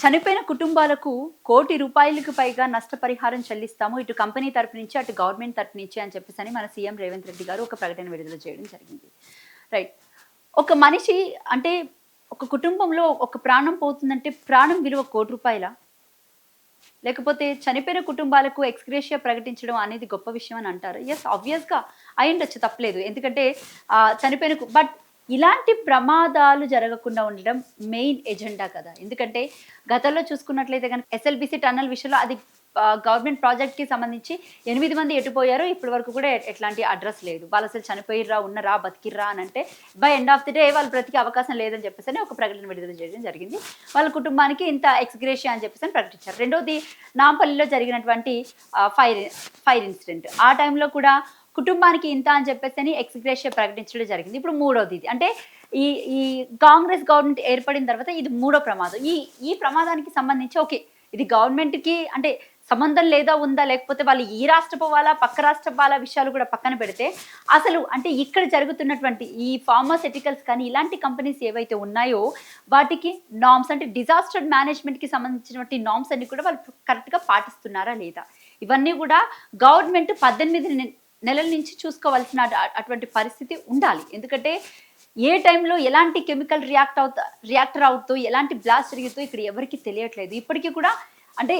చనిపోయిన కుటుంబాలకు ₹1,00,00,000కి పైగా నష్టపరిహారం చెల్లిస్తాము. ఇటు కంపెనీ తరపు నుంచి, అటు గవర్నమెంట్ తరపు నుంచి అని చెప్పేసని మన సీఎం రేవంత్ రెడ్డి గారు ఒక ప్రకటన విడుదల చేయడం జరిగింది. రైట్. ఒక మనిషి అంటే ఒక కుటుంబంలో ఒక ప్రాణం పోతుందంటే ప్రాణం విలువ ₹1,00,00,000 లేకపోతే చనిపోయిన కుటుంబాలకు ఎక్స్‌గ్రేషియా ప్రకటించడం అనేది గొప్ప విషయం అని అంటారు. యెస్, ఆబ్వియస్‌గా అయ్యుండొచ్చు, తప్పులేదు. ఎందుకంటే చనిపోయిన బట్ ఇలాంటి ప్రమాదాలు జరగకుండా ఉండడం మెయిన్ ఎజెండా కదా. ఎందుకంటే గతంలో చూసుకున్నట్లయితే కనుక ఎస్ఎల్బిసి టన్నల్ విషయంలో అది గవర్నమెంట్ ప్రాజెక్ట్‌కి సంబంధించి 8 మంది ఎటుపోయారో ఇప్పటి వరకు కూడా ఎట్లాంటి అడ్రస్ లేదు. వాళ్ళు అసలు చనిపోయిర్రా, ఉన్నరా, బతికిర్రా అని అంటే by end of the day వాళ్ళు బ్రతికే అవకాశం లేదని చెప్పేసి ఒక ప్రకటన విడుదల చేయడం జరిగింది. వాళ్ళ కుటుంబానికి ఇంత ఎక్స్‌గ్రేషియా అని చెప్పేసి ప్రకటించారు. రెండోది నాంపల్లిలో జరిగినటువంటి ఫైర్ ఇన్సిడెంట్. ఆ టైంలో కూడా కుటుంబానికి ఇంత అని చెప్పేసి ఎక్స్‌గ్రేషియా ప్రకటించడం జరిగింది. ఇప్పుడు మూడోది ఇది. అంటే ఈ కాంగ్రెస్ గవర్నమెంట్ ఏర్పడిన తర్వాత ఇది మూడో ప్రమాదం. ఈ ప్రమాదానికి సంబంధించి ఓకే, ఇది గవర్నమెంట్‌కి అంటే సంబంధం లేదా ఉందా, లేకపోతే వాళ్ళు ఈ రాష్ట్రపు వాళ్ళ పక్క రాష్ట్రపు వాళ్ళ విషయాలు కూడా పక్కన పెడితే అసలు అంటే ఇక్కడ జరుగుతున్నటువంటి ఈ ఫార్మాస్యూటికల్స్ కానీ ఇలాంటి కంపెనీస్ ఏవైతే ఉన్నాయో వాటికి నార్మ్స్ అంటే డిజాస్టర్ మేనేజ్మెంట్కి సంబంధించినటువంటి నార్మ్స్ అన్ని కూడా వాళ్ళు కరెక్ట్గా పాటిస్తున్నారా లేదా, ఇవన్నీ కూడా గవర్నమెంట్ 18 నెలల నుంచి చూసుకోవాల్సిన అటువంటి పరిస్థితి ఉండాలి. ఎందుకంటే ఏ టైంలో ఎలాంటి కెమికల్ రియాక్టర్ అవుతూ ఎలాంటి బ్లాస్ట్ జరుగుతూ ఇక్కడ ఎవరికి తెలియట్లేదు. ఇప్పటికీ కూడా అంటే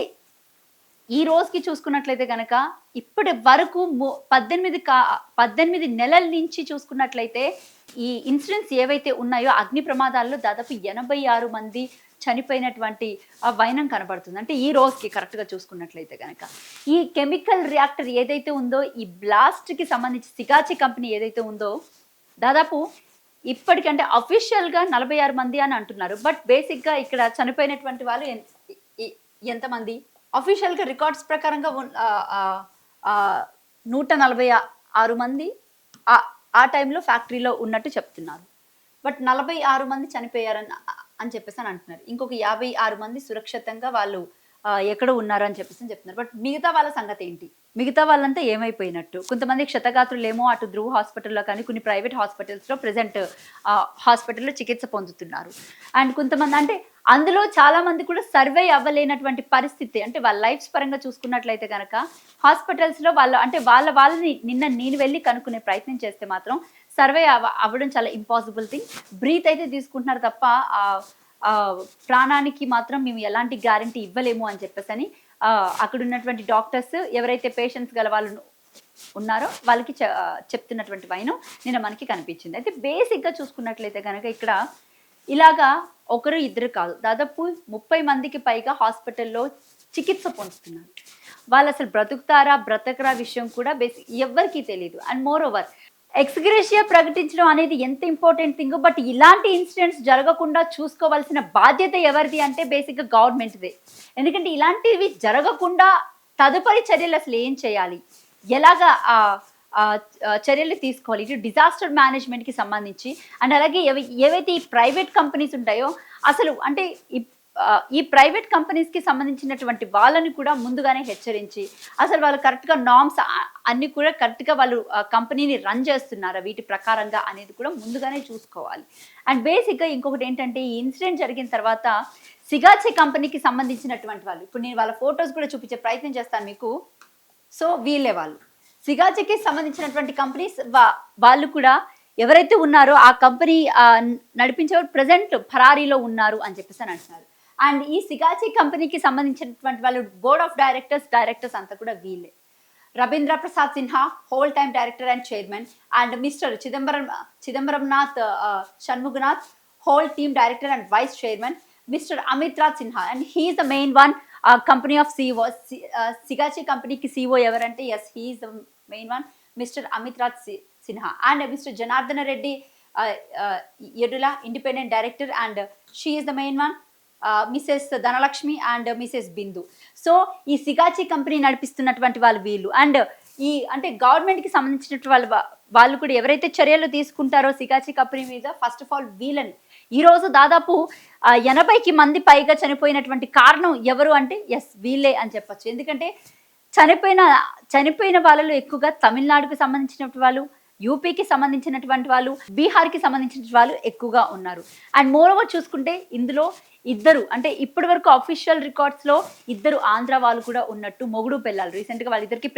ఈ రోజుకి చూసుకున్నట్లయితే కనుక ఇప్పటి వరకు 18 నెలల నుంచి చూసుకున్నట్లయితే ఈ ఇన్సిడెంట్స్ ఏవైతే ఉన్నాయో అగ్ని ప్రమాదాల్లో దాదాపు 86 మంది చనిపోయినటువంటి వైనం కనబడుతుంది. అంటే ఈ రోజుకి కరెక్ట్గా చూసుకున్నట్లయితే కనుక ఈ కెమికల్ రియాక్టర్ ఏదైతే ఉందో ఈ బ్లాస్ట్కి సంబంధించి సిగాచి కంపెనీ ఏదైతే ఉందో దాదాపు ఇప్పటికంటే అఫీషియల్గా 46 మంది అని అంటున్నారు. బట్ బేసిక్గా ఇక్కడ చనిపోయినటువంటి వాళ్ళు ఎంతమంది అఫీషియల్గా రికార్డ్స్ ప్రకారంగా 146 మంది ఆ టైంలో ఫ్యాక్టరీలో ఉన్నట్టు చెప్తున్నారు. బట్ 46 మంది చనిపోయారని చెప్పేసి అని అంటున్నారు. ఇంకొక 56 మంది సురక్షితంగా వాళ్ళు ఎక్కడ ఉన్నారు అని చెప్పేసి చెప్తున్నారు. బట్ మిగతా వాళ్ళ సంగతి ఏంటి, మిగతా వాళ్ళంతా ఏమైపోయినట్టు? కొంతమంది క్షతగాత్రులేమో అటు ధ్రువ్ హాస్పిటల్లో కానీ కొన్ని ప్రైవేట్ హాస్పిటల్స్లో ప్రజెంట్ హాస్పిటల్లో చికిత్స పొందుతున్నారు. అండ్ కొంతమంది అంటే అందులో చాలా మంది కూడా సర్వే అవ్వలేనటువంటి పరిస్థితి. అంటే వాళ్ళ లైఫ్స్ పరంగా చూసుకున్నట్లయితే కనుక హాస్పిటల్స్లో వాళ్ళని నిన్న నేను వెళ్ళి కనుక్కునే ప్రయత్నం చేస్తే మాత్రం సర్వే అవ్వడం చాలా ఇంపాసిబుల్ థింగ్. బ్రీత్ అయితే తీసుకుంటున్నారు తప్ప ప్రాణానికి మాత్రం మేము ఎలాంటి గ్యారంటీ ఇవ్వలేము అని చెప్పేసి అక్కడ ఉన్నటువంటి డాక్టర్స్ ఎవరైతే పేషెంట్స్ గల వాళ్ళు ఉన్నారో వాళ్ళకి చెప్తున్నటువంటి వైనం నిన్న మనకి కనిపించింది. అయితే బేసిక్గా చూసుకున్నట్లయితే కనుక ఇక్కడ ఇలాగా ఒకరు ఇద్దరు కాదు, దాదాపు 30 మందికి పైగా హాస్పిటల్లో చికిత్స పొందుతున్నారు. వాళ్ళు అసలు బ్రతకరా విషయం కూడా ఎవరికీ తెలియదు. అండ్ మోర్ ఓవర్ ఎక్స్‌గ్రేషియా ప్రకటించడం అనేది ఎంత ఇంపార్టెంట్ థింగ్. బట్ ఇలాంటి ఇన్సిడెంట్స్ జరగకుండా చూసుకోవాల్సిన బాధ్యత ఎవరిది అంటే బేసిక్గా గవర్నమెంట్దే. ఎందుకంటే ఇలాంటివి జరగకుండా తదుపరి చర్యలు అసలు ఏం చేయాలి, ఎలాగా చర్యలు తీసుకోవాలి ఇటు డిజాస్టర్ మేనేజ్మెంట్కి సంబంధించి. అండ్ అలాగే ఏవైతే ఈ ప్రైవేట్ కంపెనీస్ ఉంటాయో అసలు అంటే ఈ ప్రైవేట్ కంపెనీస్కి సంబంధించినటువంటి వాళ్ళని కూడా ముందుగానే హెచ్చరించి అసలు వాళ్ళు కరెక్ట్గా నార్మ్స్ అన్ని కూడా కరెక్ట్గా వాళ్ళు కంపెనీని రన్ చేస్తున్నారా వీటి ప్రకారంగా అనేది కూడా ముందుగానే చూసుకోవాలి. అండ్ బేసిక్గా ఇంకొకటి ఏంటంటే ఈ ఇన్సిడెంట్ జరిగిన తర్వాత సిగాచి కంపెనీకి సంబంధించినటువంటి వాళ్ళు ఇప్పుడు నేను వాళ్ళ ఫొటోస్ కూడా చూపించే ప్రయత్నం చేస్తాను మీకు. సో వీళ్ళే వాళ్ళు సిగాచికి సంబంధించినటువంటి కంపెనీస్ వాళ్ళు కూడా ఎవరైతే ఉన్నారో ఆ కంపెనీ నడిపించేవారు ప్రజెంట్ ఫరారీలో ఉన్నారు అని చెప్పేసి అని అంటున్నారు. అండ్ ఈ సిగాచి కంపెనీకి సంబంధించినటువంటి వాళ్ళు బోర్డ్ ఆఫ్ డైరెక్టర్స్ అంతా కూడా వీళ్ళే. Ravindra Prasad Sinha whole time director and chairman, and mister Chidambaranath Shanmuganath whole team director and vice chairman, mister Amit Raj Sinha and he is the main one company of CEO. Sigachi కంపెనీకి CEO ఎవరంటే yes he is the main one mister Amit Raj Sinha. And mister Janardhana Reddy Yadula independent director and she is the main one mrs Dhanalakshmi and mrs Bindu. So ఈ Sigachi company నడిపిస్తున్నటువంటి వాళ్ళు వీళ్ళు. And అంటే గవర్నమెంట్కి సంబంధించినటువంటి వాళ్ళు కూడా ఎవరైతే చర్యలు తీసుకుంటారో సిగాచి కంపెనీ మీద ఫస్ట్ ఆఫ్ ఆల్ వీళ్ళని ఈరోజు దాదాపు 80 మంది పైగా చనిపోయినటువంటి కారణం ఎవరు అంటే ఎస్ వీళ్ళే అని చెప్పచ్చు. ఎందుకంటే చనిపోయిన వాళ్ళలో ఎక్కువగా తమిళనాడుకు సంబంధించినటువంటి వాళ్ళు, యూపీకి సంబంధించినటువంటి వాళ్ళు, బీహార్కి సంబంధించిన వాళ్ళు ఎక్కువగా ఉన్నారు. అండ్ మోరోవర్ చూసుకుంటే ఇందులో ఇద్దరు అంటే ఇప్పటి వరకు అఫీషియల్ రికార్డ్స్లో ఇద్దరు ఆంధ్ర వాళ్ళు కూడా ఉన్నట్టు, మొగుడు పెళ్ళాలి. రీసెంట్గా వాళ్ళిద్దరికి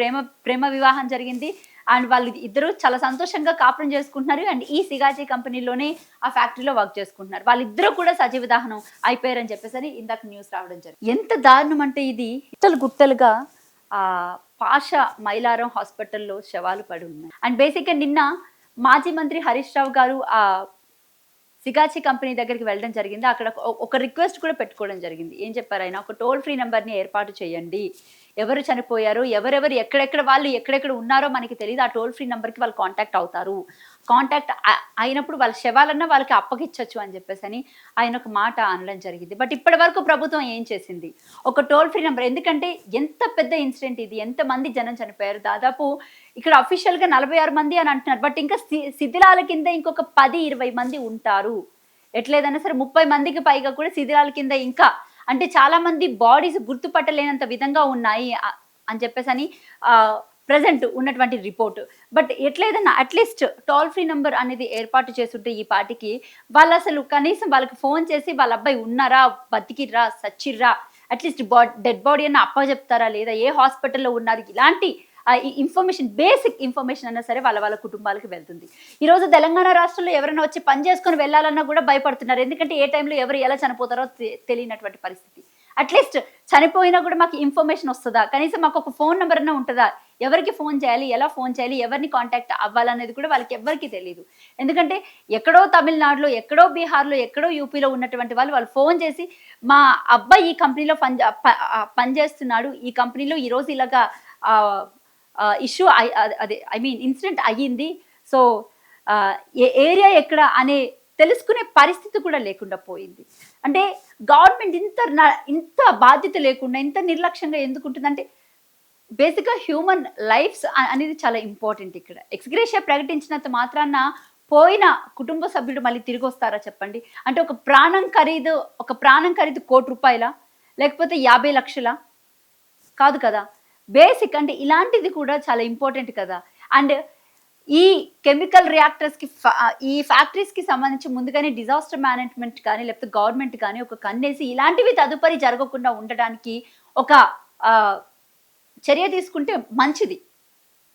ప్రేమ వివాహం జరిగింది. అండ్ వాళ్ళు ఇద్దరు చాలా సంతోషంగా కాపురం చేసుకుంటున్నారు. అండ్ ఈ సిగాచి కంపెనీలోనే ఆ ఫ్యాక్టరీలో వర్క్ చేసుకుంటున్నారు. వాళ్ళిద్దరూ కూడా సజీవ దహనం అయిపోయారని చెప్పేసి ఇందాక న్యూస్ రావడం జరిగింది. ఎంత దారుణం అంటే ఇది గుట్టలుగా పాషా మైలారం హాస్పిటల్లో శవాలు పడి ఉన్నాయి. అండ్ బేసిక్గా నిన్న మాజీ మంత్రి హరీష్ రావు గారు ఆ సిగాచి కంపెనీ దగ్గరికి వెళ్ళడం జరిగింది. అక్కడ ఒక రిక్వెస్ట్ కూడా పెట్టుకోవడం జరిగింది. ఏం చెప్పారు ఆయన, ఒక టోల్ ఫ్రీ నెంబర్ని ఏర్పాటు చేయండి. ఎవరు చనిపోయారు, ఎవరెవరు ఎక్కడెక్కడ వాళ్ళు ఎక్కడెక్కడ ఉన్నారో మనకి తెలియదు. ఆ టోల్ ఫ్రీ నెంబర్కి వాళ్ళు కాంటాక్ట్ అవుతారు. కాంటాక్ట్ అయినప్పుడు వాళ్ళ శవాలన్నా వాళ్ళకి అప్పగిచ్చచ్చు అని చెప్పేసి అని ఆయన ఒక మాట అనడం జరిగింది. బట్ ఇప్పటి వరకు ప్రభుత్వం ఏం చేసింది, ఒక టోల్ ఫ్రీ నెంబర్. ఎందుకంటే ఎంత పెద్ద ఇన్సిడెంట్ ఇది, ఎంతమంది జనం చనిపోయారు. దాదాపు ఇక్కడ అఫీషియల్గా 46 మంది అని అంటున్నారు. బట్ ఇంకా శిథిలాల కింద ఇంకొక 10-20 మంది ఉంటారు. ఎట్లేదన్నా సరే 30 మందికి పైగా కూడా శిథిలాల కింద ఇంకా అంటే చాలా మంది బాడీస్ గుర్తుపట్టలేనంత విధంగా ఉన్నాయి అని చెప్పేసి అని ప్రజెంట్ ఉన్నటువంటి రిపోర్ట్. బట్ ఎట్లేదన్నా అట్లీస్ట్ టోల్ ఫ్రీ నెంబర్ అనేది ఏర్పాటు చేస్తుంటే ఈ పార్టీకి వాళ్ళు అసలు కనీసం వాళ్ళకి ఫోన్ చేసి వాళ్ళ అబ్బాయి ఉన్నారా, బతికిర్రా, సచ్చిర్రా, అట్లీస్ట్ డెడ్ బాడీ అన్న అప్పచెప్తారా లేదా, ఏ హాస్పిటల్లో ఉన్నారు, ఇలాంటి ఇన్ఫర్మేషన్, బేసిక్ ఇన్ఫర్మేషన్ అన్నా సరే వాళ్ళ కుటుంబాలకు వెళ్తుంది. ఈరోజు తెలంగాణ రాష్ట్రంలో ఎవరైనా వచ్చి పని చేసుకొని వెళ్ళాలన్నా కూడా భయపడుతున్నారు. ఎందుకంటే ఏ టైంలో ఎవరు ఎలా చనిపోతారో తెలియనటువంటి పరిస్థితి. అట్లీస్ట్ చనిపోయినా కూడా మాకు ఇన్ఫర్మేషన్ వస్తుందా, కనీసం మాకు ఒక ఫోన్ నెంబర్ అన్నా ఉంటుందా, ఎవరికి ఫోన్ చేయాలి, ఎలా ఫోన్ చేయాలి, ఎవరిని కాంటాక్ట్ అవ్వాలనేది కూడా వాళ్ళకి ఎవరికి తెలియదు. ఎందుకంటే ఎక్కడో తమిళనాడులో, ఎక్కడో బీహార్లో, ఎక్కడో యూపీలో ఉన్నటువంటి వాళ్ళు ఫోన్ చేసి మా అబ్బాయి ఈ కంపెనీలో పనిచేస్తున్నాడు, ఈ కంపెనీలో ఈరోజు ఇలాగా ఇష్యూ అదే ఇన్సిడెంట్ అయ్యింది, సో ఏ ఏరియా ఎక్కడ అనే తెలుసుకునే పరిస్థితి కూడా లేకుండా పోయింది. అంటే గవర్నమెంట్ ఇంత బాధ్యత లేకుండా, ఇంత నిర్లక్ష్యంగా ఎందుకుంటుందంటే బేసిక్గా హ్యూమన్ లైఫ్స్ అనేది చాలా ఇంపార్టెంట్. ఇక్కడ ఎక్స్గ్రేషియా ప్రకటించినంత మాత్రాన పోయిన కుటుంబ సభ్యుడు మళ్ళీ తిరిగి వస్తారా చెప్పండి. అంటే ఒక ప్రాణం ఖరీదు 1 కోటి రూపాయల, లేకపోతే 50 లక్షల కాదు కదా. బేసిక్ అంటే ఇలాంటిది కూడా చాలా ఇంపార్టెంట్ కదా. అండ్ ఈ కెమికల్ రియాక్టర్స్కి ఈ ఫ్యాక్టరీస్కి సంబంధించి ముందుగానే డిజాస్టర్ మేనేజ్మెంట్ కానీ లేకపోతే గవర్నమెంట్ కానీ ఒక కన్నేసి ఇలాంటివి తదుపరి జరగకుండా ఉండడానికి ఒక చర్య తీసుకుంటే మంచిది.